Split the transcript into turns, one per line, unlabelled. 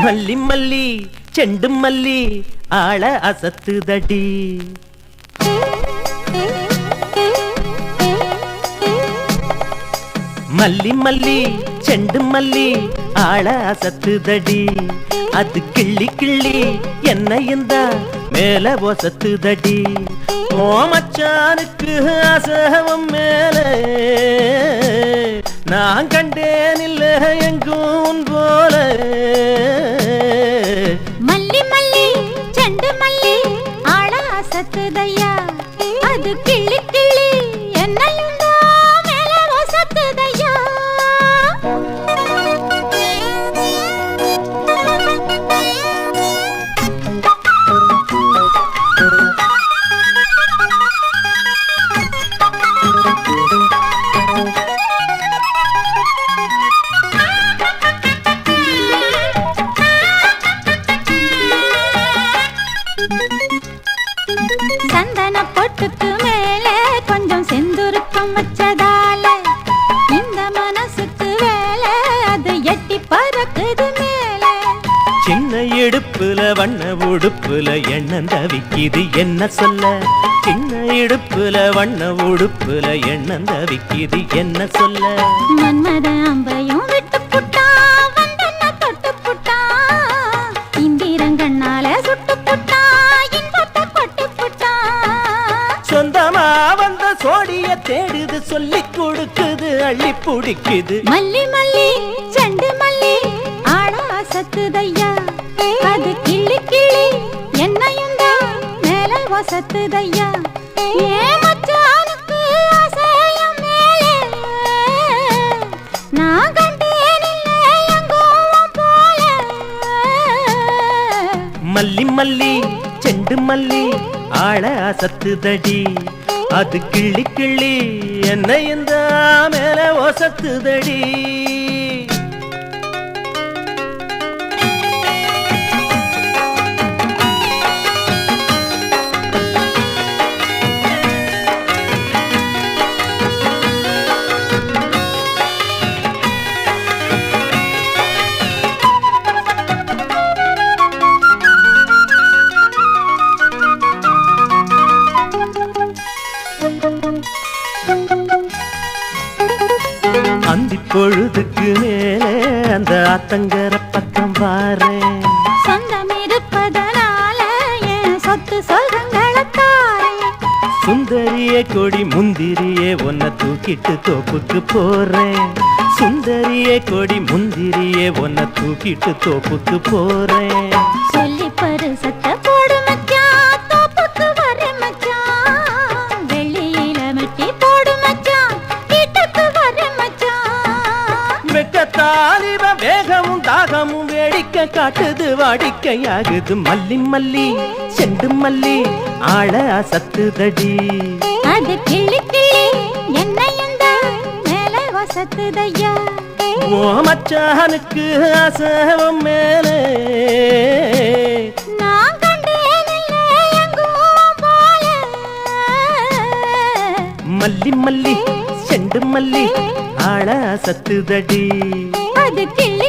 மல்லி மல்லி செண்டு மல்லி ஆள அசத்துதடி. மல்லி மல்லி செண்டு மல்லி ஆள அசத்துதடி. அது கிள்ளி கிள்ளி என்னையும் தான் மேல ஒசத்துதடி. ஓ மச்சானுக்கு அசவம் மேல நான் கண்டேன் இல்ல எங்கும் போல.
மல்லி மல்லி செண்டு மல்லி ஆள அசத்துதையா. அது கிள்ளி கிள்ளி என்னையும் தான் மேல ஒசத்துதையா. சந்தன பொட்டுக்கு மேல கொஞ்சம் செந்துருக்கம் வச்சதால இந்த மனசுக்கு வேலை அது எட்டி பறக்குது மேல.
சின்ன இடுப்புல வண்ண உடுப்புல எண்ணம் தவிக்குது என்ன சொல்ல. சின்ன இடுப்புல வண்ண உடுப்புல எண்ணம் தவிக்குது என்ன சொல்ல.
மன்மத அம்பையும் விட்டு புட்டா வந்தன தொட்டு புட்டா. இந்திரங்கண்ணால சுட்டு புட்டா இன்பத்தை கொட்டு புட்டா.
சொந்தமா வந்த சோடிய தேடுது சொல்லிக் கொடுக்குது அள்ளி பிடிக்குது.
மல்லி மல்லி செண்டு மல்லி ஆள அசத்துதையா. அது கிள்ளி கிள்ளி என்னையும் தான் மேல வசத்துதையா. ஏன் மச்சானுக்கு அசையம் மேலே நான் கண்டேன் இல்லை எங்கோவும் போல.
மல்லி மல்லி செண்டு மல்லி ஆள அசத்துதடி. அது கிள்ளி கிள்ளி என்னையும் தான் மேல ஒசத்துதடி. அந்தி பொழுதுக்கு மேலே அந்த ஆத்தங்கர பக்கம் பாரேன்.
சொந்தம் இருப்பதனால என் சொத்து சொல்றங்களத்தாரே.
சுந்தரியே கொடி முந்திரியே உன்னை தூக்கிட்டு தோப்புக்கு போறேன். சுந்தரியே கொடி முந்திரியே உன்னை தூக்கிட்டு தோப்புக்கு போறேன்.
சொல்லி பரிசத்த போடு மச்சான் தோப்புக்கு வர மச்சான். வெள்ளியில மெட்டி போடு மச்சான் வீட்டுக்கு வர மச்சான்.
வெக்கத்தாலிவ வேகமும் தாகமும் வேடிக்கை காட்டுது வாடிக்கையாகுது. மல்லி மல்லி செண்டு மல்லி ஆள அசத்துதடி.
அது கிள்ளி கிள்ளி என்னையும் தான் மேல வசத்துதையா.
ஓ மச்சானுக்கு அசவம் மேலே
நான் கண்டேன் இல்லை எங்கும் போல.
மல்லி மல்லி செண்டு மல்லி ஆள அசத்துதடி.
அது கிள்ளி